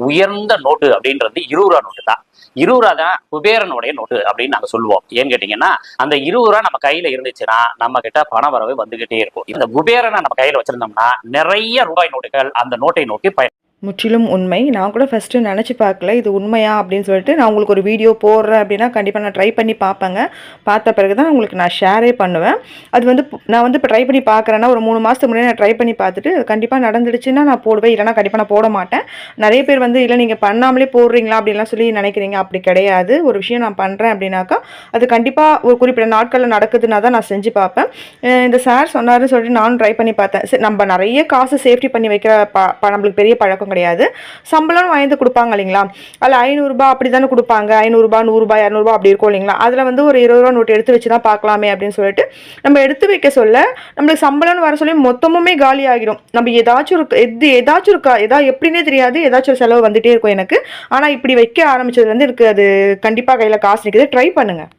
உயர்ந்த நோட்டு அப்படின்றது 20 ரூபா நோட்டு தான். 20 ரூபா தான் குபேரனுடைய நோட்டு அப்படின்னு நாங்க சொல்லுவோம். ஏன்னு கேட்டீங்கன்னா, அந்த 20 ரூபா நம்ம கையில இருந்துச்சுன்னா நம்ம கிட்ட பண வரவு வந்துகிட்டே இருக்கும். இந்த குபேரனை நம்ம கையில வச்சிருந்தோம்னா நிறைய ரூபாய் நோட்டுகள் அந்த நோட்டை நோக்கி முற்றிலும் உண்மை. நான் கூட ஃபஸ்ட்டு நினச்சி பார்க்கல இது உண்மையா அப்படின்னு சொல்லிட்டு. நான் உங்களுக்கு ஒரு வீடியோ போடுறேன் அப்படின்னா கண்டிப்பாக நான் ட்ரை பண்ணி பார்ப்பேங்க. பார்த்த பிறகு தான் உங்களுக்கு நான் ஷேரே பண்ணுவேன். அது வந்து நான் வந்து இப்போ ட்ரை பண்ணி பார்க்குறேன்னா ஒரு 3 மாதத்துக்கு முன்னாடி நான் ட்ரை பண்ணி பார்த்துட்டு கண்டிப்பாக நடந்துடுச்சுன்னா நான் போடுவேன், இல்லைனா கண்டிப்பாக நான் போட மாட்டேன். நிறைய பேர் வந்து இல்லை நீங்கள் பண்ணாமலே போடுறீங்களா அப்படின்லாம் சொல்லி நினைக்கிறீங்க. அப்படி கிடையாது. ஒரு விஷயம் நான் பண்ணுறேன் அப்படின்னாக்கா அது கண்டிப்பாக ஒரு குறிப்பிட்ட நாட்களில் நடக்குதுன்னா தான் நான் செஞ்சு பார்ப்பேன். இந்த சார் சொன்னார்னு சொல்லிட்டு நானும் ட்ரை பண்ணி பார்த்தேன். சரி, நம்ம நிறைய காசு சேஃப்டி பண்ணி வைக்கிற நம்மளுக்கு பெரிய பழக்கம் கிடையாது. சம்பளம் வாங்கி கொடுப்பாங்க இல்லைங்களா, அதில் 500 ரூபாய் அப்படி தானே கொடுப்பாங்க. 500 ரூபாய் 100 ரூபாய் 200 ரூபாய் அப்படி இருக்கும் இல்லைங்களா. அதில் வந்து ஒரு 20 ரூபா நோட்டு எடுத்து வச்சு தான் பார்க்கலாமே அப்படின்னு சொல்லிட்டு நம்ம எடுத்து வைக்க சொல்ல நம்மளுக்கு சம்பளம்னு வர சொல்லி மொத்தமுமே காலி ஆகிடும். நம்ம ஏதாச்சும் இருக்கா எப்படின்னே தெரியாது, ஏதாச்சும் ஒரு செலவு வந்துட்டே இருக்கும் எனக்கு. ஆனால் இப்படி வைக்க ஆரம்பிச்சதுலேருந்து எனக்கு அது கண்டிப்பாக கையில் காசு நிற்குது. ட்ரை பண்ணுங்கள்.